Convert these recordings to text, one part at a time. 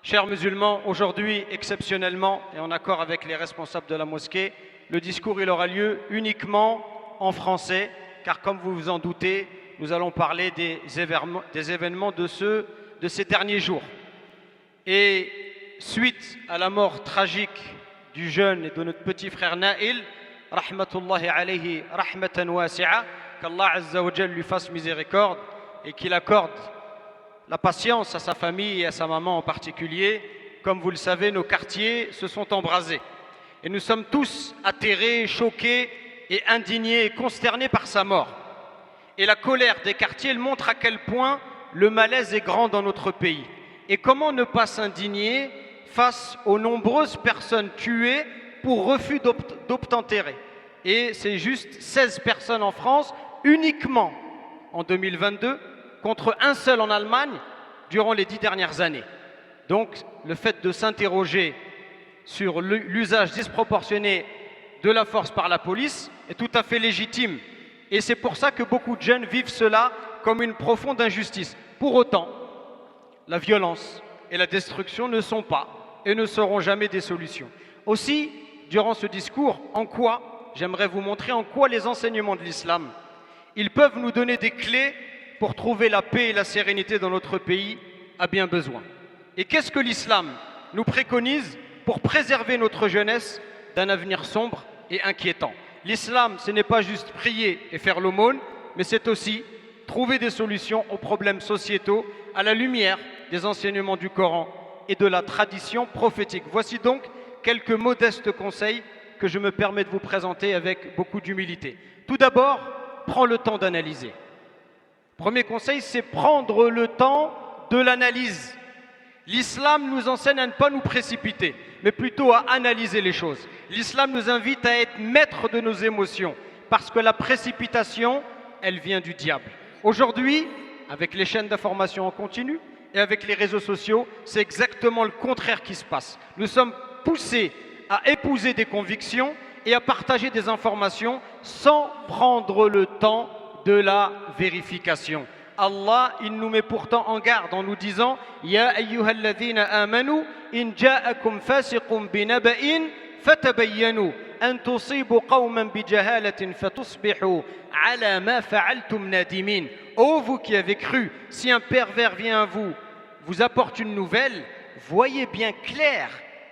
Chers musulmans, aujourd'hui, exceptionnellement, et en accord avec les responsables de la mosquée, le discours il aura lieu uniquement en français, car comme vous vous en doutez, nous allons parler des événements de ces derniers jours. Et suite à la mort tragique du jeune et de notre petit frère Naïl, rahmatullahi alayhi rahmatan wasi'a, qu'Allah Azza wa Jal lui fasse miséricorde et qu'il accorde la patience à sa famille et à sa maman en particulier. Comme vous le savez, nos quartiers se sont embrasés. Et nous sommes tous atterrés, choqués et indignés et consternés par sa mort. Et la colère des quartiers elle montre à quel point le malaise est grand dans notre pays. Et comment ne pas s'indigner face aux nombreuses personnes tuées pour refus d'obtempérer. Et c'est juste 16 personnes en France, uniquement en 2022, contre un seul en Allemagne durant les 10 dernières années. Donc le fait de s'interroger sur l'usage disproportionné de la force par la police est tout à fait légitime. Et c'est pour ça que beaucoup de jeunes vivent cela comme une profonde injustice. Pour autant, la violence et la destruction ne sont pas et ne seront jamais des solutions. Aussi, durant ce discours, j'aimerais vous montrer en quoi les enseignements de l'islam, ils peuvent nous donner des clés pour trouver la paix et la sérénité dans notre pays a bien besoin. Et qu'est-ce que l'islam nous préconise pour préserver notre jeunesse d'un avenir sombre et inquiétant? L'islam, ce n'est pas juste prier et faire l'aumône, mais c'est aussi trouver des solutions aux problèmes sociétaux à la lumière des enseignements du Coran et de la tradition prophétique. Voici donc quelques modestes conseils que je me permets de vous présenter avec beaucoup d'humilité. Tout d'abord, prends le temps d'analyser. Premier conseil, c'est prendre le temps de l'analyse. L'islam nous enseigne à ne pas nous précipiter, mais plutôt à analyser les choses. L'islam nous invite à être maître de nos émotions, parce que la précipitation, elle vient du diable. Aujourd'hui, avec les chaînes d'information en continu et avec les réseaux sociaux, c'est exactement le contraire qui se passe. Nous sommes poussés à épouser des convictions et à partager des informations sans prendre le temps de la vérification. Allah, il nous met pourtant en garde en nous disant Ya ayyuhalladhina amanu in ja'akum fasiqun binaba'in fatabayyanu an tusibu qawman bijahalatin fatusbihu ala ma fa'altum nadimin. Ô vous qui avez cru, si un pervers vient à vous, vous apporte une nouvelle, voyez bien clair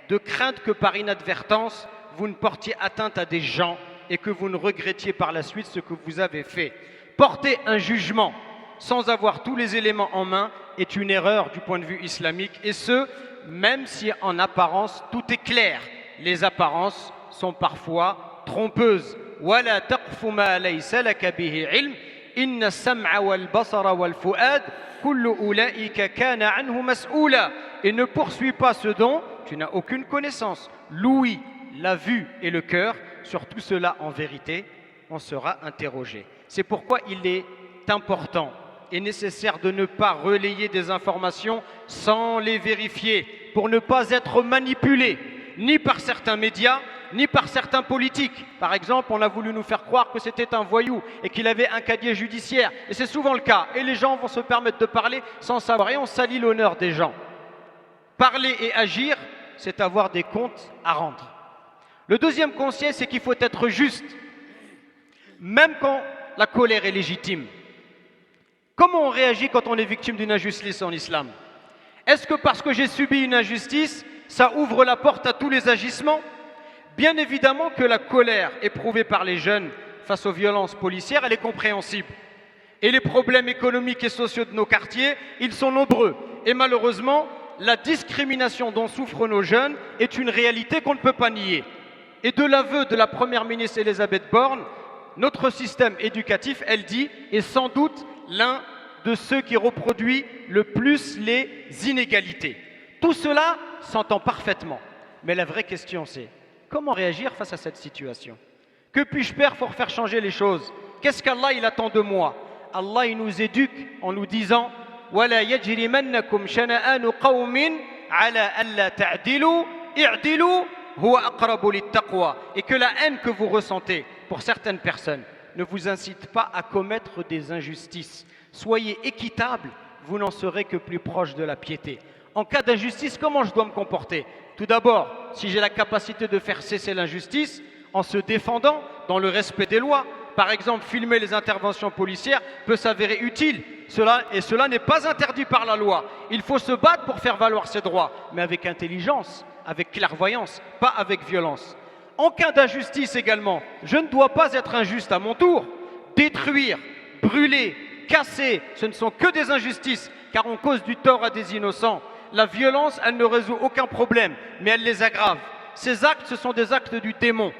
de crainte que par inadvertance vous ne portiez atteinte à des gens et que vous ne regrettiez par la suite ce que vous avez fait. Porter un jugement sans avoir tous les éléments en main est une erreur du point de vue islamique, et ce, même si en apparence tout est clair. Les apparences sont parfois trompeuses. وَلَا تَقْفُ مَا لَيْسَ لَكَ بِهِ عِلْمٍ إِنَّ السَّمْعَ وَالْبَصَرَ وَالْفُؤَادَ كُلُّ أُولَئِكَ كَانَ عَنْهُ مَسْئُولًا. Et ne poursuis pas ce dont tu n'as aucune connaissance. L'ouïe, la vue et le cœur, sur tout cela en vérité, on sera interrogé. C'est pourquoi il est important et nécessaire de ne pas relayer des informations sans les vérifier, pour ne pas être manipulé, ni par certains médias, ni par certains politiques. Par exemple, on a voulu nous faire croire que c'était un voyou et qu'il avait un casier judiciaire. Et c'est souvent le cas. Et les gens vont se permettre de parler sans savoir. Et on salit l'honneur des gens. Parler et agir, c'est avoir des comptes à rendre. Le deuxième conseil, c'est qu'il faut être juste, même quand la colère est légitime. Comment on réagit quand on est victime d'une injustice en islam? Est-ce que parce que j'ai subi une injustice, ça ouvre la porte à tous les agissements? Bien évidemment que la colère éprouvée par les jeunes face aux violences policières, elle est compréhensible. Et les problèmes économiques et sociaux de nos quartiers, ils sont nombreux. Et malheureusement, la discrimination dont souffrent nos jeunes est une réalité qu'on ne peut pas nier. Et de l'aveu de la première ministre Elisabeth Borne, notre système éducatif, elle dit, est sans doute l'un de ceux qui reproduit le plus les inégalités. Tout cela s'entend parfaitement. Mais la vraie question, c'est comment réagir face à cette situation? Que puis-je faire pour faire changer les choses? Qu'est-ce qu'Allah il attend de moi? Allah il nous éduque en nous disant وَلَا يَجْرِمَنَّكُمْ شَنَآنُ قَوْمٍ عَلَى أَلَّا تَعْدِلُوا اعْدِلُوا هُوَ أَقْرَبُ لِلتَّقْوَى. Et que la haine que vous ressentez pour certaines personnes ne vous incite pas à commettre des injustices. Soyez équitable, vous n'en serez que plus proche de la piété. En cas d'injustice, comment je dois me comporter? Tout d'abord, si j'ai la capacité de faire cesser l'injustice en se défendant dans le respect des lois, par exemple, filmer les interventions policières peut s'avérer utile. Cela n'est pas interdit par la loi. Il faut se battre pour faire valoir ses droits, mais avec intelligence, avec clairvoyance, pas avec violence. En cas d'injustice également, je ne dois pas être injuste à mon tour. Détruire, brûler, casser, ce ne sont que des injustices, car on cause du tort à des innocents. La violence, elle ne résout aucun problème, mais elle les aggrave. Ces actes, ce sont des actes du démon.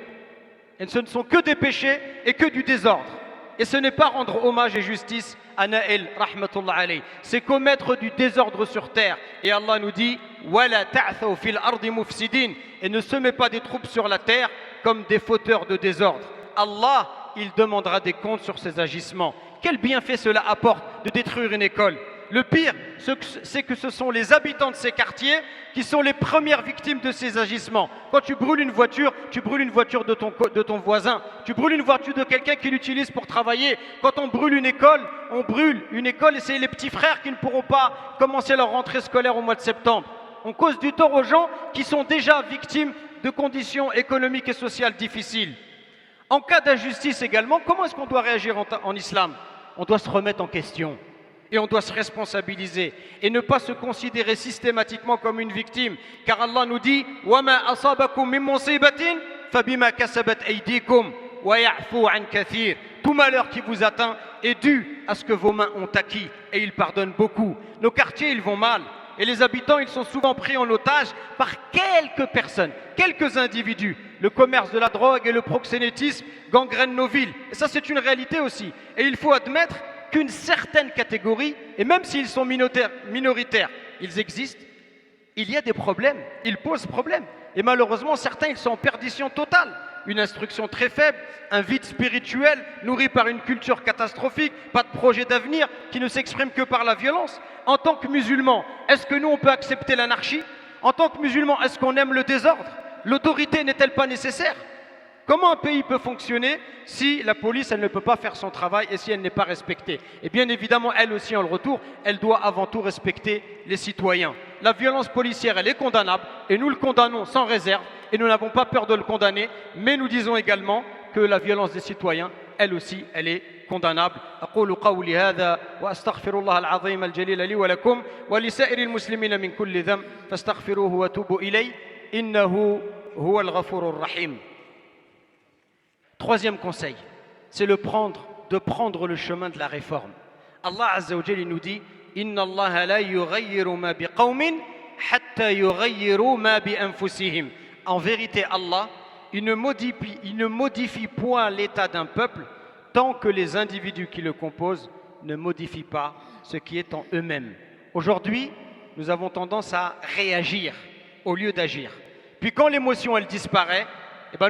Et ce ne sont que des péchés et que du désordre. Et ce n'est pas rendre hommage et justice à Naël, rahmatullah alayh. C'est commettre du désordre sur terre. Et Allah nous dit Wala ta'thaw fil ardi mufsidin. Et ne semez pas des troupes sur la terre comme des fauteurs de désordre. Allah, il demandera des comptes sur ses agissements. Quel bienfait cela apporte de détruire une école? Le pire, c'est que ce sont les habitants de ces quartiers qui sont les premières victimes de ces agissements. Quand tu brûles une voiture de ton voisin. Tu brûles une voiture de quelqu'un qui l'utilise pour travailler. Quand on brûle une école et c'est les petits frères qui ne pourront pas commencer leur rentrée scolaire au mois de septembre. On cause du tort aux gens qui sont déjà victimes de conditions économiques et sociales difficiles. En cas d'injustice également, comment est-ce qu'on doit réagir en islam? On doit se remettre en question. Et on doit se responsabiliser et ne pas se considérer systématiquement comme une victime. Car Allah nous dit وَمَا أَصَابَكُم مِّن مُّصِيبَةٍ فَبِمَا كَسَبَتْ أَيْدِيكُمْ وَيَعْفُو عَن كَثِيرٍ. Tout malheur qui vous atteint est dû à ce que vos mains ont acquis et il pardonne beaucoup. Nos quartiers, ils vont mal et les habitants, ils sont souvent pris en otage par quelques personnes, quelques individus. Le commerce de la drogue et le proxénétisme gangrènent nos villes. Et ça, c'est une réalité aussi. Et il faut admettre qu'une certaine catégorie, et même s'ils sont minoritaires, ils existent, il y a des problèmes, ils posent problème. Et malheureusement, certains, ils sont en perdition totale. Une instruction très faible, un vide spirituel nourri par une culture catastrophique, pas de projet d'avenir qui ne s'exprime que par la violence. En tant que musulmans, est-ce que nous, on peut accepter l'anarchie? En tant que musulmans, est-ce qu'on aime le désordre? L'autorité n'est-elle pas nécessaire? Comment un pays peut fonctionner si la police, elle ne peut pas faire son travail et si elle n'est pas respectée? Et bien évidemment, elle aussi, en le retour, elle doit avant tout respecter les citoyens. La violence policière, elle est condamnable et nous le condamnons sans réserve et nous n'avons pas peur de le condamner, mais nous disons également que la violence des citoyens, elle aussi, elle est condamnable. أقول قولي هذا وأستغفر الله العظيم الجليل لي ولكم ولسائر المسلمين من كل ذنب فاستغفروه وتوبوا إليه إنه هو الغفور الرحيم. Troisième conseil, c'est de prendre le chemin de la réforme. Allah Azza wa Jalla nous dit Inna Allah la yughayyiru ma biqawmin hatta yughayyiru ma bi anfusihim. En vérité, Allah, il ne modifie point l'état d'un peuple tant que les individus qui le composent ne modifient pas ce qui est en eux-mêmes. Aujourd'hui, nous avons tendance à réagir au lieu d'agir. Puis quand l'émotion elle disparaît,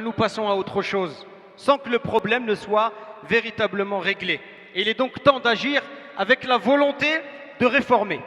nous passons à autre chose, sans que le problème ne soit véritablement réglé. Et il est donc temps d'agir avec la volonté de réformer.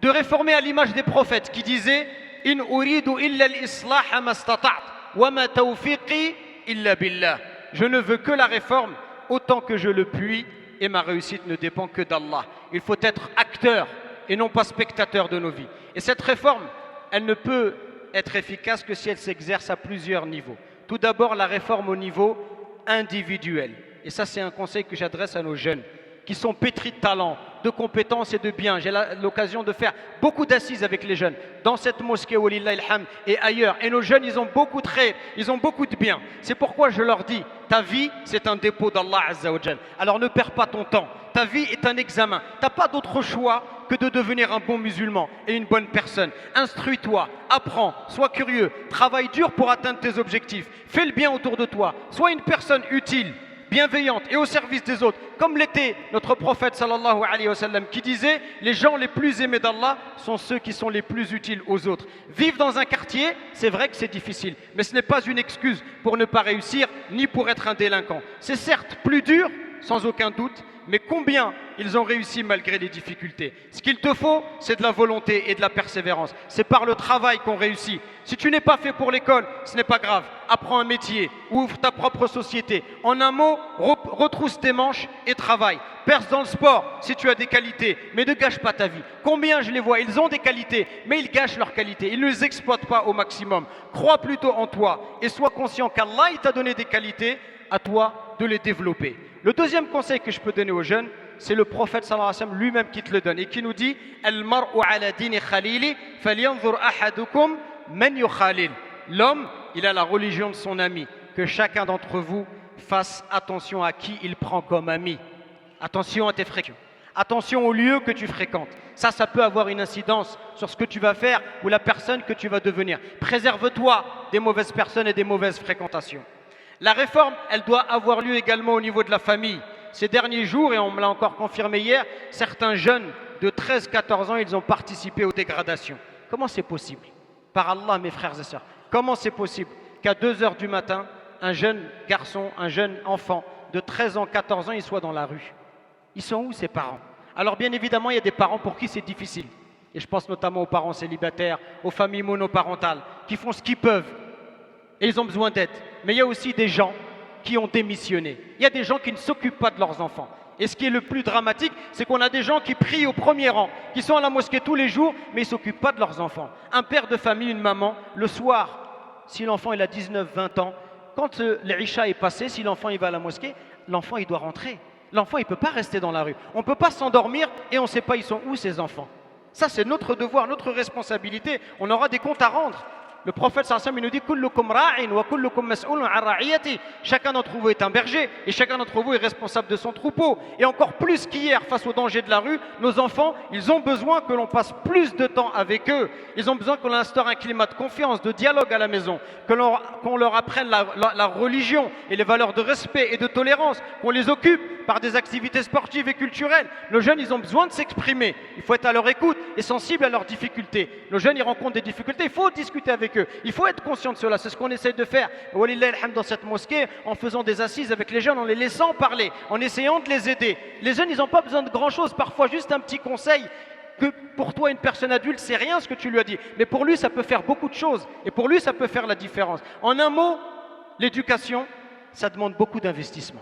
De réformer à l'image des prophètes qui disaient « In uridu illa al-islaha mastata'at, wa ma tawfiqi illa billah » Je ne veux que la réforme autant que je le puis et ma réussite ne dépend que d'Allah. Il faut être acteur et non pas spectateur de nos vies. Et cette réforme, elle ne peut être efficace que si elle s'exerce à plusieurs niveaux. Tout d'abord, la réforme au niveau individuel. Et ça, c'est un conseil que j'adresse à nos jeunes qui sont pétris de talent, de compétences et de biens. J'ai l'occasion de faire beaucoup d'assises avec les jeunes dans cette mosquée Walillah ilham et ailleurs. Et nos jeunes, ils ont beaucoup de khayr, ils ont beaucoup de biens. C'est pourquoi je leur dis, ta vie, c'est un dépôt d'Allah Azza wa Jal. Alors ne perds pas ton temps. Ta vie est un examen. Tu n'as pas d'autre choix que de devenir un bon musulman et une bonne personne. Instruis-toi, apprends, sois curieux, travaille dur pour atteindre tes objectifs. Fais le bien autour de toi. Sois une personne utile, bienveillante et au service des autres, comme l'était notre prophète sallallahu alayhi wa sallam qui disait les gens les plus aimés d'Allah sont ceux qui sont les plus utiles aux autres. Vivre dans un quartier, c'est vrai que c'est difficile, mais ce n'est pas une excuse pour ne pas réussir ni pour être un délinquant. C'est certes plus dur, sans aucun doute, mais combien ils ont réussi malgré les difficultés. Ce qu'il te faut, c'est de la volonté et de la persévérance. C'est par le travail qu'on réussit. Si tu n'es pas fait pour l'école, ce n'est pas grave. Apprends un métier, ouvre ta propre société. En un mot, retrousse tes manches et travaille. perce dans le sport si tu as des qualités, mais ne gâche pas ta vie. Combien je les vois, ils ont des qualités, mais ils gâchent leurs qualités, ils ne les exploitent pas au maximum. Crois plutôt en toi et sois conscient qu'Allah il t'a donné des qualités, à toi de les développer. Le deuxième conseil que je peux donner aux jeunes, c'est le prophète sallallahu alayhi wa sallam lui-même qui te le donne et qui nous dit Al-mar'u ala dini khalili falyanzur ahadukum man yukhalil. L'homme, il a la religion de son ami. Que chacun d'entre vous fasse attention à qui il prend comme ami. Attention à tes fréquentations. Attention au lieu que tu fréquentes. Ça peut avoir une incidence sur ce que tu vas faire ou la personne que tu vas devenir. Préserve-toi des mauvaises personnes et des mauvaises fréquentations. La réforme, elle doit avoir lieu également au niveau de la famille. Ces derniers jours, et on me l'a encore confirmé hier, certains jeunes de 13-14 ans, ils ont participé aux dégradations. Comment c'est possible? Par Allah, mes frères et sœurs, comment c'est possible qu'à 2 heures du matin, un jeune garçon, un jeune enfant de 13 ans, 14 ans, il soit dans la rue? Ils sont où ces parents? Alors bien évidemment, il y a des parents pour qui c'est difficile. Et je pense notamment aux parents célibataires, aux familles monoparentales, qui font ce qu'ils peuvent. Et ils ont besoin d'aide. Mais il y a aussi des gens qui ont démissionné. Il y a des gens qui ne s'occupent pas de leurs enfants. Et ce qui est le plus dramatique, c'est qu'on a des gens qui prient au premier rang, qui sont à la mosquée tous les jours, mais ils ne s'occupent pas de leurs enfants. Un père de famille, une maman, le soir, si l'enfant il a 19-20 ans, quand l'Isha est passé, si l'enfant il va à la mosquée, l'enfant il doit rentrer. L'enfant il ne peut pas rester dans la rue. On ne peut pas s'endormir et on ne sait pas ils sont où ces enfants. Ça c'est notre devoir, notre responsabilité. On aura des comptes à rendre. Le prophète sallallahu alayhi wa sallam, il nous dit kullukum ra'in wa kullukum mas'ulun 'an ra'iyati. Chacun d'entre vous est un berger et chacun d'entre vous est responsable de son troupeau. Et encore plus qu'hier, face aux dangers de la rue, nos enfants, ils ont besoin que l'on passe plus de temps avec eux. Ils ont besoin qu'on instaure un climat de confiance, de dialogue à la maison, qu'on leur apprenne la religion et les valeurs de respect et de tolérance, qu'on les occupe par des activités sportives et culturelles. Nos jeunes, ils ont besoin de s'exprimer. Il faut être à leur écoute et sensible à leurs difficultés. Nos jeunes, ils rencontrent des difficultés, il faut discuter avec eux. Il faut être conscient de cela, c'est ce qu'on essaie de faire. Walillah alhamd dans cette mosquée, en faisant des assises avec les jeunes, en les laissant parler, en essayant de les aider. Les jeunes, ils n'ont pas besoin de grand-chose, parfois juste un petit conseil. Que pour toi, une personne adulte, c'est rien ce que tu lui as dit. Mais pour lui, ça peut faire beaucoup de choses. Et pour lui, ça peut faire la différence. En un mot, l'éducation, ça demande beaucoup d'investissement.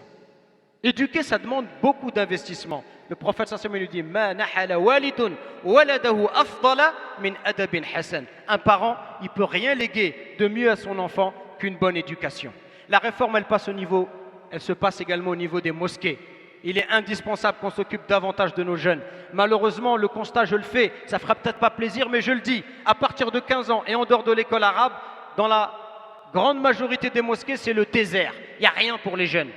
Éduquer, ça demande beaucoup d'investissement. Le prophète sallallahu alayhi wa sallam nous dit Ma nahala walidun waladahu afdala min adabin hasan. Un parent, il ne peut rien léguer de mieux à son enfant qu'une bonne éducation. La réforme, elle se passe également au niveau des mosquées. Il est indispensable qu'on s'occupe davantage de nos jeunes. Malheureusement, le constat, je le fais, ça ne fera peut-être pas plaisir, mais je le dis, à partir de 15 ans et en dehors de l'école arabe, dans la grande majorité des mosquées, c'est le désert. Il n'y a rien pour les jeunes.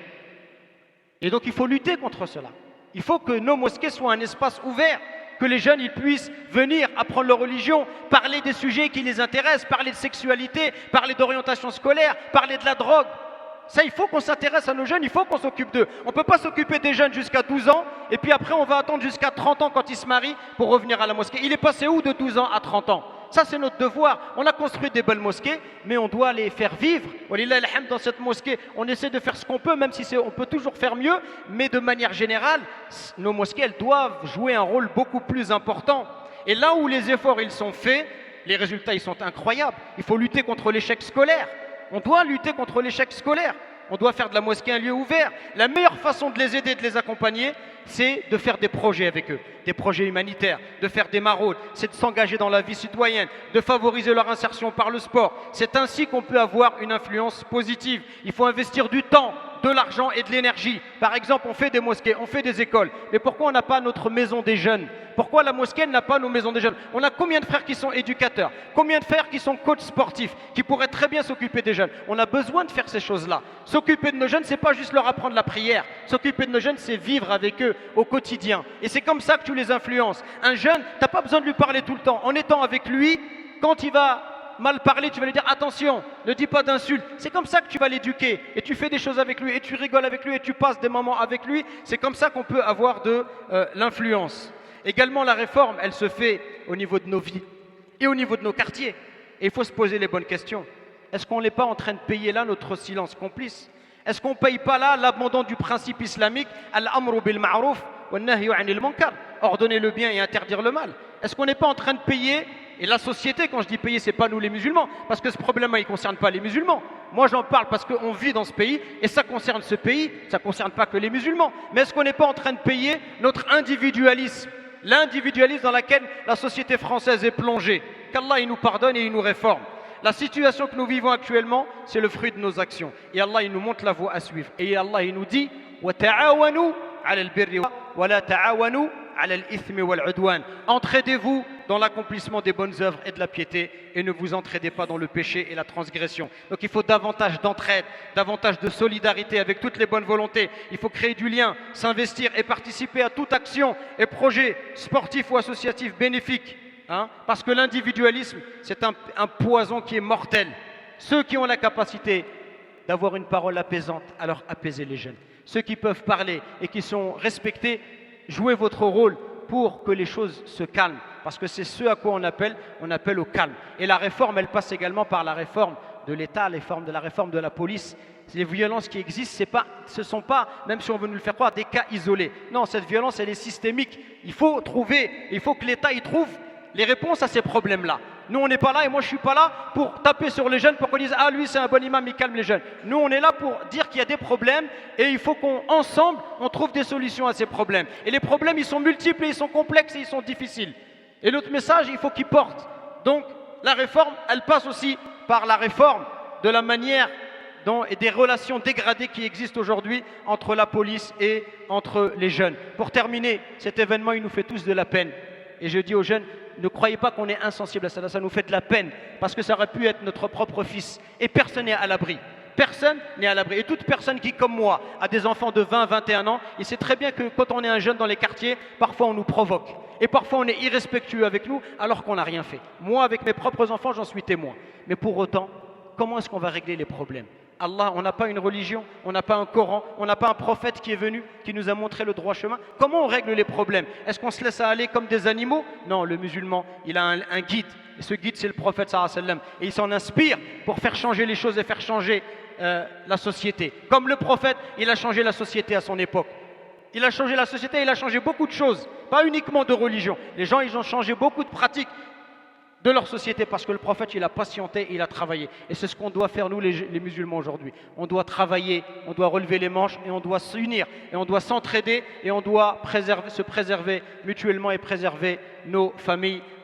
Et donc il faut lutter contre cela. Il faut que nos mosquées soient un espace ouvert, que les jeunes ils puissent venir apprendre leur religion, parler des sujets qui les intéressent, parler de sexualité, parler d'orientation scolaire, parler de la drogue. Ça, il faut qu'on s'intéresse à nos jeunes, il faut qu'on s'occupe d'eux. On ne peut pas s'occuper des jeunes jusqu'à 12 ans, et puis après on va attendre jusqu'à 30 ans quand ils se marient pour revenir à la mosquée. Il est passé où de 12 ans à 30 ans? Ça, c'est notre devoir. On a construit des belles mosquées, mais on doit les faire vivre. Walillah alhamd, dans cette mosquée, on essaie de faire ce qu'on peut, même si on peut toujours faire mieux, mais de manière générale, nos mosquées, elles doivent jouer un rôle beaucoup plus important. Et là où les efforts ils sont faits, les résultats ils sont incroyables. Il faut lutter contre l'échec scolaire. On doit lutter contre l'échec scolaire. On doit faire de la mosquée un lieu ouvert. La meilleure façon de les aider, de les accompagner, c'est de faire des projets avec eux, des projets humanitaires, de faire des maraudes, c'est de s'engager dans la vie citoyenne, de favoriser leur insertion par le sport. C'est ainsi qu'on peut avoir une influence positive. Il faut investir du temps, de l'argent et de l'énergie. Par exemple, on fait des mosquées, on fait des écoles. Mais pourquoi on n'a pas notre maison des jeunes? Pourquoi la mosquée n'a pas nos maisons des jeunes? On a combien de frères qui sont éducateurs? Combien de frères qui sont coachs sportifs, qui pourraient très bien s'occuper des jeunes? On a besoin de faire ces choses-là. S'occuper de nos jeunes, c'est pas juste leur apprendre la prière. S'occuper de nos jeunes, c'est vivre avec eux au quotidien. Et c'est comme ça que tu les influences. Un jeune, tu n'as pas besoin de lui parler tout le temps. En étant avec lui, quand il va mal parler, tu vas lui dire attention, ne dis pas d'insultes. C'est comme ça que tu vas l'éduquer. Et tu fais des choses avec lui, et tu rigoles avec lui, et tu passes des moments avec lui. C'est comme ça qu'on peut avoir de l'influence. Également, la réforme, elle se fait au niveau de nos vies et au niveau de nos quartiers. Et il faut se poser les bonnes questions. Est-ce qu'on n'est pas en train de payer là notre silence complice? Est-ce qu'on ne paye pas là l'abandon du principe islamique al-amru bil ma'rouf wa nahyu anil munkar, ordonner le bien et interdire le mal? Est-ce qu'on n'est pas en train de payer Et la société, quand je dis payer, ce n'est pas nous les musulmans, parce que ce problème-là, il ne concerne pas les musulmans. Moi, j'en parle parce qu'on vit dans ce pays, et ça concerne ce pays, ça ne concerne pas que les musulmans. Mais est-ce qu'on n'est pas en train de payer notre individualisme, l'individualisme dans lequel la société française est plongée? Qu'Allah il nous pardonne et il nous réforme. La situation que nous vivons actuellement, c'est le fruit de nos actions. Et Allah, il nous montre la voie à suivre. Et Allah, il nous dit وَتَعَاوَنُوا عَلَى الْبِرِّ وَلَا تَعَاوَنُوا عَلَى الْإِثْمِ وَالْعُدْوَانِ. Entraidez-vous dans l'accomplissement des bonnes œuvres et de la piété et ne vous entraidez pas dans le péché et la transgression. Donc il faut davantage d'entraide, davantage de solidarité avec toutes les bonnes volontés. Il faut créer du lien, s'investir et participer à toute action et projet sportif ou associatif bénéfique. Parce que l'individualisme, c'est un poison qui est mortel. Ceux qui ont la capacité d'avoir une parole apaisante, alors apaisez les jeunes. Ceux qui peuvent parler et qui sont respectés, jouez votre rôle pour que les choses se calment. Parce que c'est ce à quoi on appelle au calme. Et la réforme, elle passe également par la réforme de l'État, la réforme de la police. Les violences qui existent, ce ne sont pas, même si on veut nous le faire croire, des cas isolés. Non, cette violence, elle est systémique. Il faut que l'État y trouve les réponses à ces problèmes-là. Nous, on n'est pas là, et moi, je ne suis pas là pour taper sur les jeunes pour qu'on dise « Ah, lui, c'est un bon imam, il calme les jeunes ». Nous, on est là pour dire qu'il y a des problèmes et il faut qu'ensemble, on trouve des solutions à ces problèmes. Et les problèmes, ils sont multiples, et ils sont complexes et ils sont difficiles. Et notre message, il faut qu'il porte. Donc, la réforme, elle passe aussi par la réforme de la manière et des relations dégradées qui existent aujourd'hui entre la police et entre les jeunes. Pour terminer, cet événement, il nous fait tous de la peine. Et je dis aux jeunes, ne croyez pas qu'on est insensible à ça, ça nous fait de la peine, parce que ça aurait pu être notre propre fils. Et personne n'est à l'abri. Personne n'est à l'abri. Et toute personne qui, comme moi, a des enfants de 20, 21 ans, il sait très bien que quand on est un jeune dans les quartiers, parfois on nous provoque. Et parfois on est irrespectueux avec nous, alors qu'on n'a rien fait. Moi, avec mes propres enfants, j'en suis témoin. Mais pour autant, comment est-ce qu'on va régler les problèmes? Allah, on n'a pas une religion, on n'a pas un Coran, on n'a pas un prophète qui est venu, qui nous a montré le droit chemin. Comment on règle les problèmes? Est-ce qu'on se laisse aller comme des animaux? Non, le musulman, il a un guide. Et ce guide, c'est le prophète sallallahu alayhi wa sallam. Et il s'en inspire pour faire changer les choses et faire changer la société. Comme le prophète, il a changé la société à son époque. Il a changé la société, il a changé beaucoup de choses. Pas uniquement de religion. Les gens, ils ont changé beaucoup de pratiques de leur société, parce que le prophète, il a patienté, il a travaillé. Et c'est ce qu'on doit faire, nous, les musulmans, aujourd'hui. On doit travailler, on doit relever les manches, et on doit s'unir, et on doit s'entraider, et on doit se préserver mutuellement et préserver nos familles.